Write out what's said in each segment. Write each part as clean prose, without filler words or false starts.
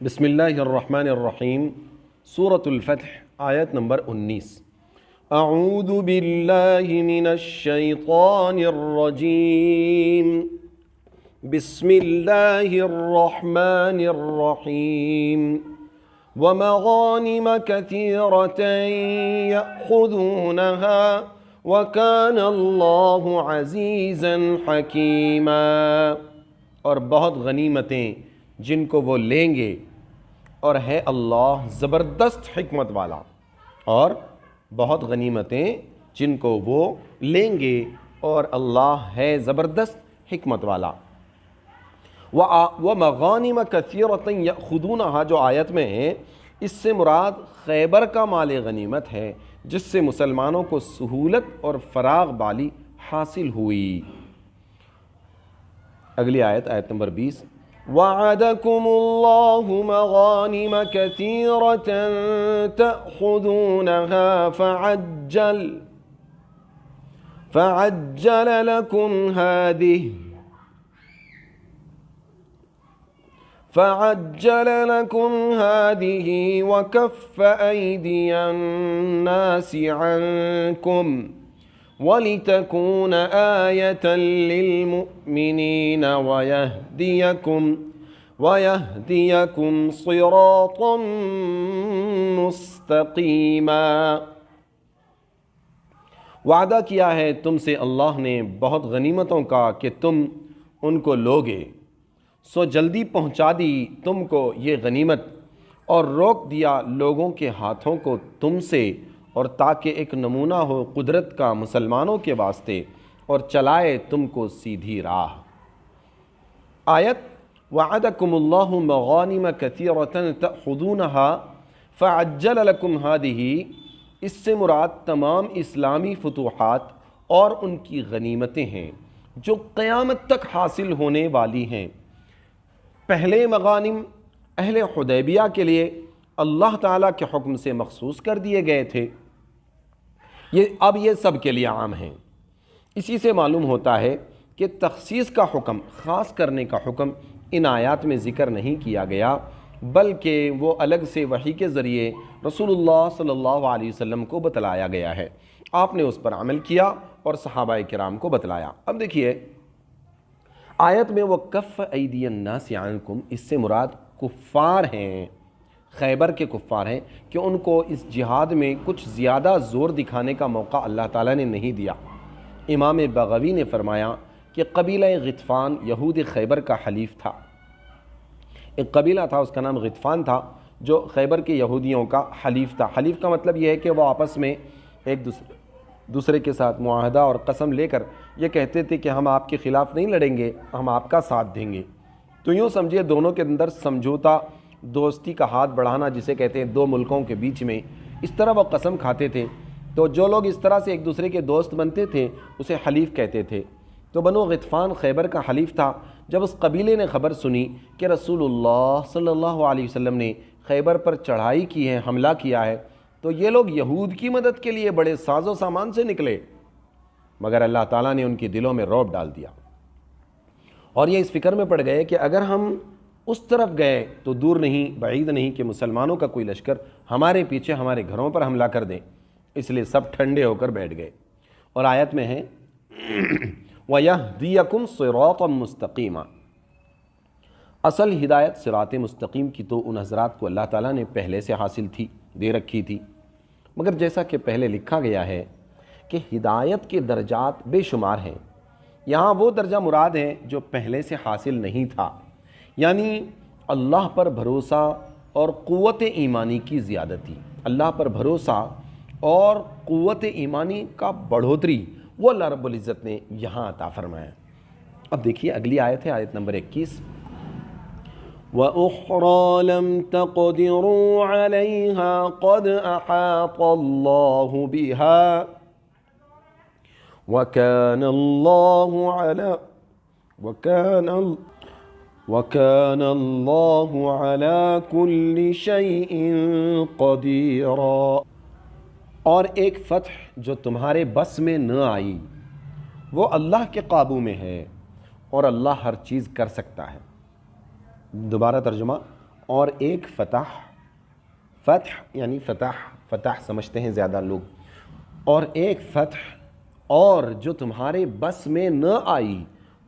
بسم اللہ الرحمن الرحیم۔ سورۃ الفتح آیت نمبر 19۔ اعوذ باللہ من الشیطان الرجیم، بسم اللہ الرحمن الرحیم۔ ومغانم کثیرۃ یأخذونها وکان اللہ عزیزا حکیما، اور بہت غنیمتیں جن کو وہ لیں گے، اور ہے اللہ زبردست حکمت والا۔ اور بہت غنیمتیں جن کو وہ لیں گے اور اللہ ہے زبردست حکمت والا۔ وَمَغَانِمَ كَثِيرَةً يَأْخُذُونَهَا جو آیت میں ہے، اس سے مراد خیبر کا مال غنیمت ہے جس سے مسلمانوں کو سہولت اور فراغ بالی حاصل ہوئی۔ اگلی آیت، آیت نمبر 20۔ وَعَدَكُمُ اللَّهُ مَغَانِمَ كَثِيرَةً تَأْخُذُونَهَا فَعَجَّلَ لَكُمْ هَٰذِهِ وَكَفَّ أَيْدِيَ النَّاسِ عَنكُمْ وَلِتَكُونَ آيَةً لِّلْمُؤْمِنِينَ وَيَهْدِيَكُمْ صِرَاطًا مُسْتَقِيمًا۔ وعدہ کیا ہے تم سے اللہ نے بہت غنیمتوں کا کہ تم ان کو لوگے، سو جلدی پہنچا دی تم کو یہ غنیمت اور روک دیا لوگوں کے ہاتھوں کو تم سے، اور تاکہ ایک نمونہ ہو قدرت کا مسلمانوں کے واسطے، اور چلائے تم کو سیدھی راہ۔ آیت وعدکم اللہ مغانم کثیرۃ تأخذونها فعجل لکم هذه، اس سے مراد تمام اسلامی فتوحات اور ان کی غنیمتیں ہیں جو قیامت تک حاصل ہونے والی ہیں۔ پہلے مغانم اہل حدیبیہ کے لیے اللہ تعالیٰ کے حکم سے مخصوص کر دیے گئے تھے، اب یہ سب کے لیے عام ہیں۔ اسی سے معلوم ہوتا ہے کہ تخصیص کا حکم، خاص کرنے کا حکم ان آیات میں ذکر نہیں کیا گیا، بلکہ وہ الگ سے وحی کے ذریعے رسول اللہ صلی اللہ علیہ وسلم کو بتلایا گیا ہے۔ آپ نے اس پر عمل کیا اور صحابہ کرام کو بتلایا۔ اب دیکھیے آیت میں وَكَفَّ أَيْدِيَ النَّاسِ عَنْكُمْ، اس سے مراد کفار ہیں، خیبر کے کفار ہیں، کہ ان کو اس جہاد میں کچھ زیادہ زور دکھانے کا موقع اللہ تعالیٰ نے نہیں دیا۔ امام بغوی نے فرمایا کہ قبیلہ غطفان یہود خیبر کا حلیف تھا۔ ایک قبیلہ تھا، اس کا نام غطفان تھا، جو خیبر کے یہودیوں کا حلیف تھا۔ حلیف کا مطلب یہ ہے کہ وہ آپس میں ایک دوسرے کے ساتھ معاہدہ اور قسم لے کر یہ کہتے تھے کہ ہم آپ کے خلاف نہیں لڑیں گے، ہم آپ کا ساتھ دیں گے۔ تو یوں سمجھیے دونوں کے اندر سمجھوتا، دوستی کا ہاتھ بڑھانا جسے کہتے ہیں، دو ملکوں کے بیچ میں اس طرح وہ قسم کھاتے تھے۔ تو جو لوگ اس طرح سے ایک دوسرے کے دوست بنتے تھے اسے حلیف کہتے تھے۔ تو بنو غطفان خیبر کا حلیف تھا۔ جب اس قبیلے نے خبر سنی کہ رسول اللہ صلی اللہ علیہ وسلم نے خیبر پر چڑھائی کی ہے، حملہ کیا ہے، تو یہ لوگ یہود کی مدد کے لیے بڑے ساز و سامان سے نکلے، مگر اللہ تعالیٰ نے ان کے دلوں میں رعب ڈال دیا، اور یہ اس فکر میں پڑ گئے کہ اگر ہم اس طرف گئے تو دور نہیں، بعید نہیں کہ مسلمانوں کا کوئی لشکر ہمارے پیچھے ہمارے گھروں پر حملہ کر دیں، اس لیے سب ٹھنڈے ہو کر بیٹھ گئے۔ اور آیت میں ہے وَيَهْدِيَكُمْ صِرَاطًا مُسْتَقِيمًا، اصل ہدایت صراط مستقیم کی تو ان حضرات کو اللہ تعالیٰ نے پہلے سے حاصل تھی، دے رکھی تھی، مگر جیسا کہ پہلے لکھا گیا ہے کہ ہدایت کے درجات بے شمار ہیں۔ یہاں وہ درجہ مراد ہے جو پہلے سے حاصل نہیں تھا، یعنی اللہ پر بھروسہ اور قوت ایمانی کی زیادتی، اللہ پر بھروسہ اور قوت ایمانی کا بڑھوتری، وہ اللہ رب العزت نے یہاں عطا فرمایا۔ اب دیکھیے اگلی آیت ہے، آیت نمبر 21۔ وَأُخْرَى لَمْ تَقْدِرُوا عَلَيْهَا قَدْ أَحَاطَ اللَّهُ بِهَا وَكَانَ اللَّهُ عَلَى كُلِّ شَيْءٍ قَدِيرًا، اور ایک فتح جو تمہارے بس میں نہ آئی وہ اللہ کے قابو میں ہے، اور اللہ ہر چیز کر سکتا ہے۔ دوبارہ ترجمہ، اور ایک فتح یعنی فتح سمجھتے ہیں زیادہ لوگ، اور ایک فتح اور جو تمہارے بس میں نہ آئی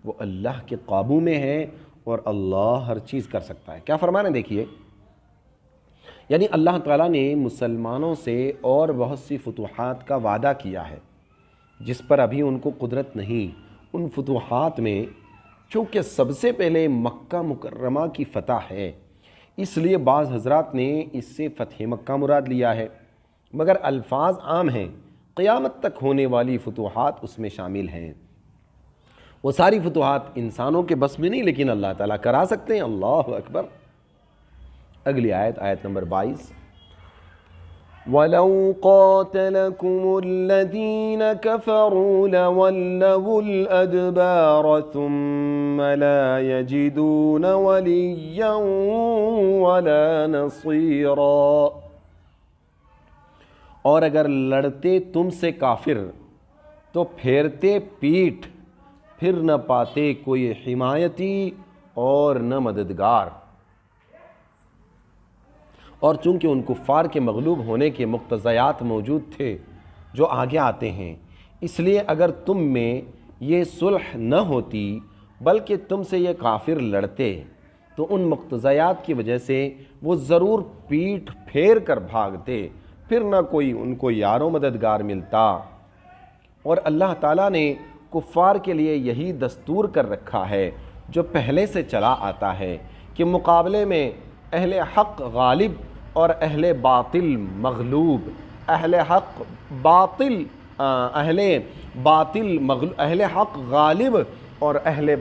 وہ اللہ کے قابو میں ہے، اور اللہ ہر چیز کر سکتا ہے۔ کیا فرمانا دیکھیے، یعنی اللہ تعالیٰ نے مسلمانوں سے اور بہت سی فتوحات کا وعدہ کیا ہے جس پر ابھی ان کو قدرت نہیں۔ ان فتوحات میں چونکہ سب سے پہلے مکہ مکرمہ کی فتح ہے، اس لیے بعض حضرات نے اس سے فتح مکہ مراد لیا ہے، مگر الفاظ عام ہیں، قیامت تک ہونے والی فتوحات اس میں شامل ہیں۔ وہ ساری فتوحات انسانوں کے بس میں نہیں، لیکن اللہ تعالیٰ کرا سکتے ہیں۔ اللہ اکبر۔ اگلی آیت نمبر 22، وَلَوْ قَاتَلَكُمُ الَّذِينَ كَفَرُوا لَوَلَّوُا الْأَدْبَارَ ثُمَّ لَا يَجِدُونَ وَلِيًّا وَلَا نَصِيرًا۔ اور اگر لڑتے تم سے کافر تو پھیرتے پیٹھ، پھر نہ پاتے کوئی حمایتی اور نہ مددگار۔ اور چونکہ ان کفار کے مغلوب ہونے کے مقتضیات موجود تھے جو آگے آتے ہیں، اس لیے اگر تم میں یہ صلح نہ ہوتی بلکہ تم سے یہ کافر لڑتے تو ان مقتضیات کی وجہ سے وہ ضرور پیٹھ پھیر کر بھاگتے، پھر نہ کوئی ان کو یار و مددگار ملتا۔ اور اللہ تعالیٰ نے کفار کے لیے یہی دستور کر رکھا ہے جو پہلے سے چلا آتا ہے کہ مقابلے میں اہل حق غالب اور اہل باطل مغلوب، اہل حق غالب اور اہل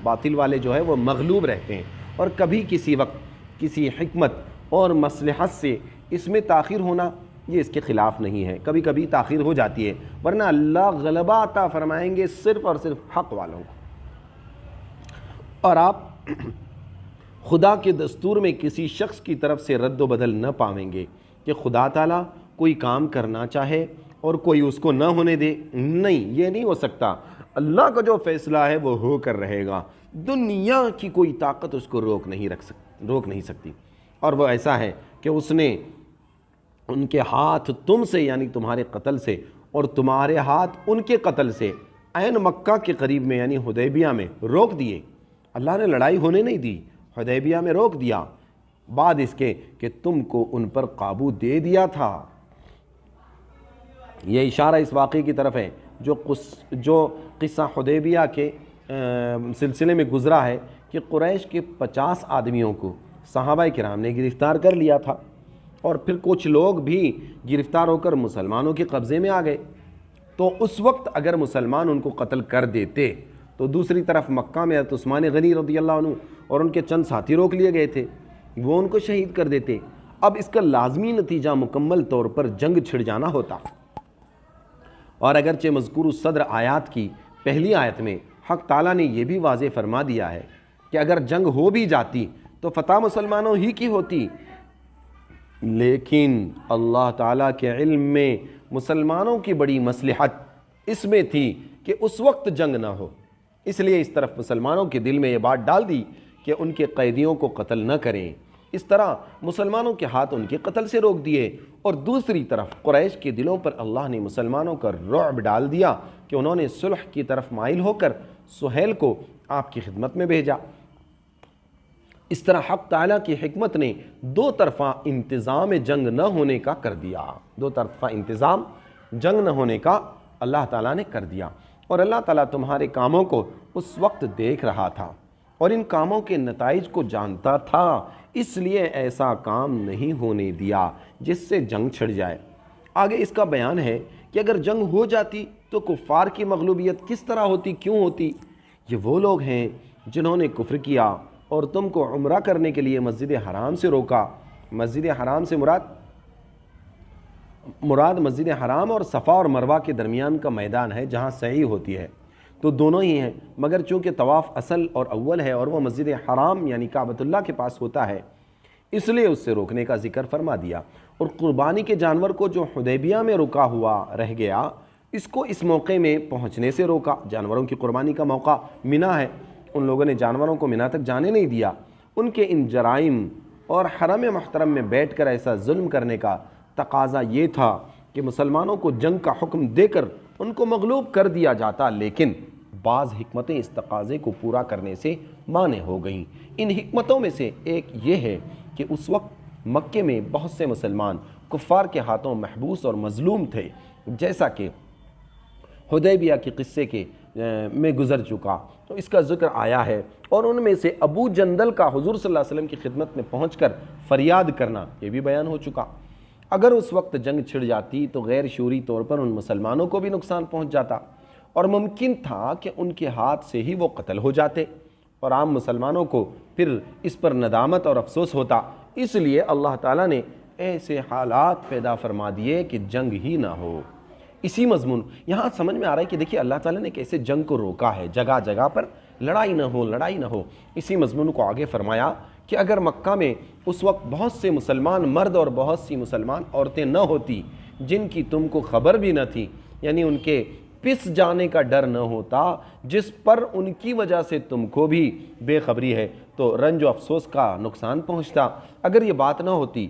باطل والے جو ہے وہ مغلوب رہتے ہیں۔ اور کبھی کسی وقت کسی حکمت اور مصلحت سے اس میں تاخیر ہونا یہ اس کے خلاف نہیں ہے، کبھی کبھی تاخیر ہو جاتی ہے، ورنہ اللہ غلبہ عطا فرمائیں گے صرف اور صرف حق والوں کو۔ اور آپ خدا کے دستور میں کسی شخص کی طرف سے رد و بدل نہ پاویں گے کہ خدا تعالیٰ کوئی کام کرنا چاہے اور کوئی اس کو نہ ہونے دے، نہیں، یہ نہیں ہو سکتا۔ اللہ کا جو فیصلہ ہے وہ ہو کر رہے گا، دنیا کی کوئی طاقت اس کو روک نہیں سکتی۔ اور وہ ایسا ہے کہ اس نے ان کے ہاتھ تم سے یعنی تمہارے قتل سے اور تمہارے ہاتھ ان کے قتل سے عین مکہ کے قریب میں یعنی حدیبیہ میں روک دیے۔ اللہ نے لڑائی ہونے نہیں دی، حدیبیہ میں روک دیا، بعد اس کے کہ تم کو ان پر قابو دے دیا تھا۔ یہ اشارہ اس واقعے کی طرف ہے جو قصہ حدیبیہ کے سلسلے میں گزرا ہے کہ قریش کے 50 آدمیوں کو صحابہ کرام نے گرفتار کر لیا تھا، اور پھر کچھ لوگ بھی گرفتار ہو کر مسلمانوں کے قبضے میں آ گئے۔ تو اس وقت اگر مسلمان ان کو قتل کر دیتے تو دوسری طرف مکہ میں حضرت عثمان غنی رضی اللہ عنہ اور ان کے چند ساتھی روک لیے گئے تھے، وہ ان کو شہید کر دیتے۔ اب اس کا لازمی نتیجہ مکمل طور پر جنگ چھڑ جانا ہوتا۔ اور اگرچہ مذکور الصدر آیات کی پہلی آیت میں حق تعالیٰ نے یہ بھی واضح فرما دیا ہے کہ اگر جنگ ہو بھی جاتی تو فتح مسلمانوں ہی کی ہوتی، لیکن اللہ تعالیٰ کے علم میں مسلمانوں کی بڑی مصلحت اس میں تھی کہ اس وقت جنگ نہ ہو، اس لیے اس طرف مسلمانوں کے دل میں یہ بات ڈال دی کہ ان کے قیدیوں کو قتل نہ کریں۔ اس طرح مسلمانوں کے ہاتھ ان کے قتل سے روک دیے، اور دوسری طرف قریش کے دلوں پر اللہ نے مسلمانوں کا رعب ڈال دیا کہ انہوں نے صلح کی طرف مائل ہو کر سہیل کو آپ کی خدمت میں بھیجا۔ اس طرح حق تعالیٰ کی حکمت نے دو طرفہ انتظام جنگ نہ ہونے کا کر دیا، دو طرفہ انتظام جنگ نہ ہونے کا اللہ تعالیٰ نے کر دیا۔ اور اللہ تعالیٰ تمہارے کاموں کو اس وقت دیکھ رہا تھا اور ان کاموں کے نتائج کو جانتا تھا، اس لیے ایسا کام نہیں ہونے دیا جس سے جنگ چھڑ جائے۔ آگے اس کا بیان ہے کہ اگر جنگ ہو جاتی تو کفار کی مغلوبیت کس طرح ہوتی، کیوں ہوتی۔ یہ وہ لوگ ہیں جنہوں نے کفر کیا اور تم کو عمرہ کرنے کے لیے مسجد حرام سے روکا۔ مسجد حرام سے مراد مسجد حرام اور صفا اور مروہ کے درمیان کا میدان ہے جہاں سعی ہوتی ہے، تو دونوں ہی ہیں، مگر چونکہ طواف اصل اور اول ہے اور وہ مسجد حرام یعنی کعبۃ اللہ کے پاس ہوتا ہے، اس لیے اس سے روکنے کا ذکر فرما دیا۔ اور قربانی کے جانور کو جو حدیبیہ میں رکا ہوا رہ گیا، اس کو اس موقع میں پہنچنے سے روکا۔ جانوروں کی قربانی کا موقع مینا ہے، ان لوگوں نے جانوروں کو مینا تک جانے نہیں دیا۔ ان کے ان جرائم اور حرم محترم میں بیٹھ کر ایسا ظلم کرنے کا تقاضا یہ تھا کہ مسلمانوں کو جنگ کا حکم دے کر ان کو مغلوب کر دیا جاتا، لیکن بعض حکمتیں اس تقاضے کو پورا کرنے سے مانع ہو گئیں۔ ان حکمتوں میں سے ایک یہ ہے کہ اس وقت مکے میں بہت سے مسلمان کفار کے ہاتھوں محبوس اور مظلوم تھے، جیسا کہ حدیبیہ کے قصے کے میں گزر چکا، تو اس کا ذکر آیا ہے۔ اور ان میں سے ابو جندل کا حضور صلی اللہ علیہ وسلم کی خدمت میں پہنچ کر فریاد کرنا، یہ بھی بیان ہو چکا۔ اگر اس وقت جنگ چھڑ جاتی تو غیر شعوری طور پر ان مسلمانوں کو بھی نقصان پہنچ جاتا، اور ممکن تھا کہ ان کے ہاتھ سے ہی وہ قتل ہو جاتے، اور عام مسلمانوں کو پھر اس پر ندامت اور افسوس ہوتا۔ اس لیے اللہ تعالیٰ نے ایسے حالات پیدا فرما دیے کہ جنگ ہی نہ ہو۔ اسی مضمون یہاں سمجھ میں آ رہا ہے کہ دیکھیے اللہ تعالیٰ نے کیسے جنگ کو روکا ہے، جگہ جگہ پر لڑائی نہ ہو، لڑائی نہ ہو۔ اسی مضمون کو آگے فرمایا کہ اگر مکہ میں اس وقت بہت سے مسلمان مرد اور بہت سی مسلمان عورتیں نہ ہوتی جن کی تم کو خبر بھی نہ تھی، یعنی ان کے پس جانے کا ڈر نہ ہوتا، جس پر ان کی وجہ سے تم کو بھی بے خبری ہے، تو رنج و افسوس کا نقصان پہنچتا۔ اگر یہ بات نہ ہوتی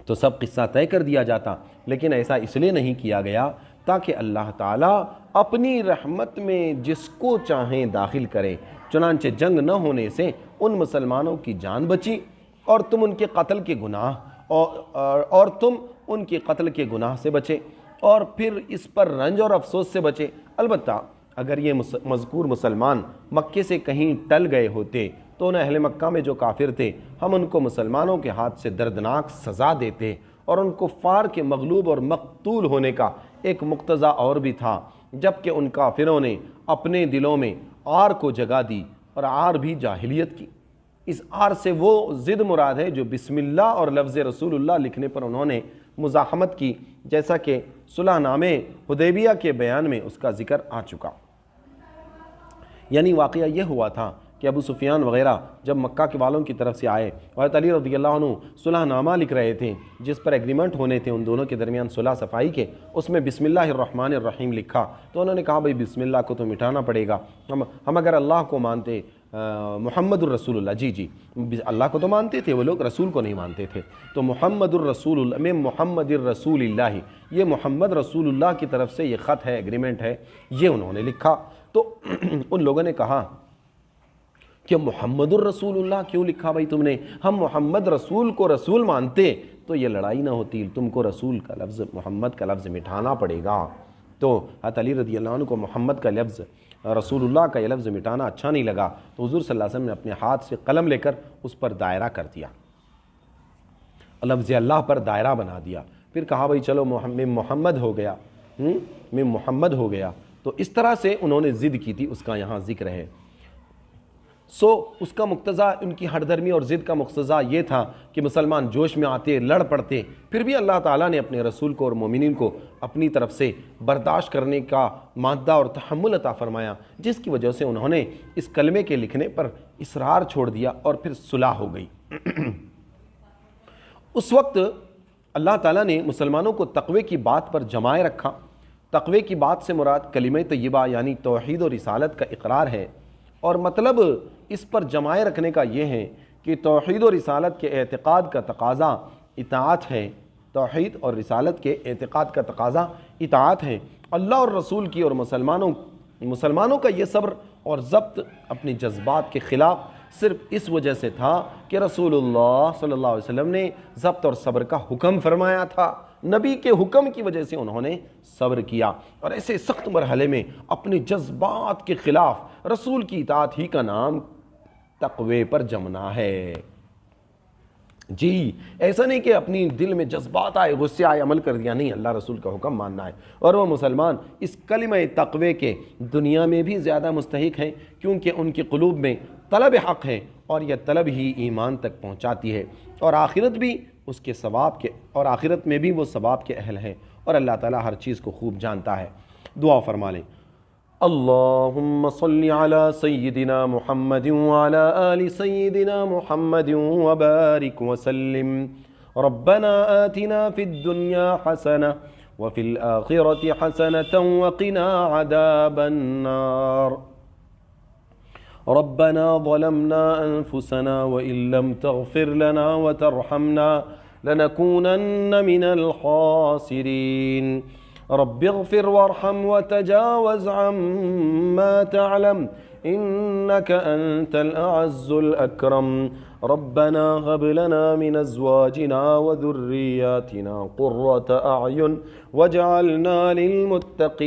تو سب قصہ طے کر دیا جاتا، لیکن ایسا اس لیے نہیں کیا گیا تاکہ اللہ تعالیٰ اپنی رحمت میں جس کو چاہیں داخل کرے۔ چنانچہ جنگ نہ ہونے سے ان مسلمانوں کی جان بچی، اور تم ان کے قتل کے گناہ اور تم ان کے قتل کے گناہ سے بچے، اور پھر اس پر رنج اور افسوس سے بچے۔ البتہ اگر یہ مذکور مسلمان مکے سے کہیں ٹل گئے ہوتے تو ان اہل مکہ میں جو کافر تھے، ہم ان کو مسلمانوں کے ہاتھ سے دردناک سزا دیتے، اور ان کفار کے مغلوب اور مقتول ہونے کا ایک مقتضا اور بھی تھا، جبکہ ان کافروں نے اپنے دلوں میں آر کو جگہ دی، اور آر بھی جاہلیت کی۔ اس آر سے وہ ضد مراد ہے جو بسم اللہ اور لفظ رسول اللہ لکھنے پر انہوں نے مزاحمت کی، جیسا کہ صلح نامے حدیبیہ کے بیان میں اس کا ذکر آ چکا۔ یعنی واقعہ یہ ہوا تھا کہ ابو سفیان وغیرہ جب مکہ کے والوں کی طرف سے آئے، حضرت علی رضی اللہ عنہ صلح نامہ لکھ رہے تھے جس پر ایگریمنٹ ہونے تھے ان دونوں کے درمیان صلح صفائی کے، اس میں بسم اللہ الرحمن الرحیم لکھا، تو انہوں نے کہا بھئی بسم اللہ کو تو مٹانا پڑے گا، ہم اگر اللہ کو مانتے، محمد الرسول اللہ، جی اللہ کو تو مانتے تھے وہ لوگ، رسول کو نہیں مانتے تھے، تو محمد الرسول اللہ میں محمد الرسول اللہ، یہ محمد رسول اللہ کی طرف سے یہ خط ہے، ایگریمنٹ ہے، یہ انہوں نے لکھا۔ تو ان لوگوں نے کہا کہ محمد الرسول اللہ کیوں لکھا بھائی تم نے؟ ہم محمد رسول کو رسول مانتے تو یہ لڑائی نہ ہوتی، تم کو رسول کا لفظ، محمد کا لفظ مٹانا پڑے گا۔ تو حضرت علی رضی اللہ عنہ کو محمد کا لفظ، رسول اللہ کا یہ لفظ مٹانا اچھا نہیں لگا، تو حضور صلی اللہ علیہ وسلم نے اپنے ہاتھ سے قلم لے کر اس پر دائرہ کر دیا، لفظ اللہ پر دائرہ بنا دیا، پھر کہا بھائی چلو محمد ہو گیا، میں محمد ہو گیا۔ تو اس طرح سے انہوں نے ضد کی تھی، اس کا یہاں ذکر ہے۔ اس کا مقتضا، ان کی ہٹ درمی اور ضد کا مقتضا یہ تھا کہ مسلمان جوش میں آتے، لڑ پڑتے، پھر بھی اللہ تعالیٰ نے اپنے رسول کو اور مومنین کو اپنی طرف سے برداشت کرنے کا مادہ اور تحمل عطا فرمایا، جس کی وجہ سے انہوں نے اس کلمے کے لکھنے پر اصرار چھوڑ دیا اور پھر صلح ہو گئی۔ اس وقت اللہ تعالیٰ نے مسلمانوں کو تقوی کی بات پر جمائے رکھا۔ تقوی کی بات سے مراد کلمہ طیبہ یعنی توحید و رسالت کا اقرار ہے، اور مطلب اس پر جمائے رکھنے کا یہ ہے کہ توحید و رسالت کے اعتقاد کا تقاضا اطاعت ہے، توحید اور رسالت کے اعتقاد کا تقاضا اطاعت ہے۔ اللہ اور رسول کی اور مسلمانوں کا یہ صبر اور ضبط اپنی جذبات کے خلاف صرف اس وجہ سے تھا کہ رسول اللہ صلی اللہ علیہ وسلم نے ضبط اور صبر کا حکم فرمایا تھا، نبی کے حکم کی وجہ سے انہوں نے صبر کیا، اور ایسے سخت مرحلے میں اپنے جذبات کے خلاف رسول کی اطاعت ہی کا نام تقوی پر جمنا ہے۔ جی ایسا نہیں کہ اپنی دل میں جذبات آئے، غصے آئے، عمل کر دیا، نہیں، اللہ رسول کا حکم ماننا ہے۔ اور وہ مسلمان اس کلمہ تقوی کے دنیا میں بھی زیادہ مستحق ہیں، کیونکہ ان کے قلوب میں طلب حق ہے، اور یہ طلب ہی ایمان تک پہنچاتی ہے، اور آخرت بھی اس کے ثواب کے، اور آخرت میں بھی وہ ثواب کے اہل ہیں، اور اللہ تعالیٰ ہر چیز کو خوب جانتا ہے۔ دعا فرما لیں۔ اللہم صلی علی سیدنا محمد وعلی آل سیدنا محمد وبارک وسلم۔ ربنا آتنا فی الدنیا حسنہ وفی الآخرة حسنة وقنا عذاب النار۔ ربنا ظلمنا أنفسنا وإن لم تغفر لنا وترحمنا لنكونن من الخاسرين رب اغفر وارحم وتجاوز عما تعلم إنك أنت الأعز الأكرم ربنا هب لنا من أزواجنا وذرياتنا قرة أعين واجعلنا للمتقين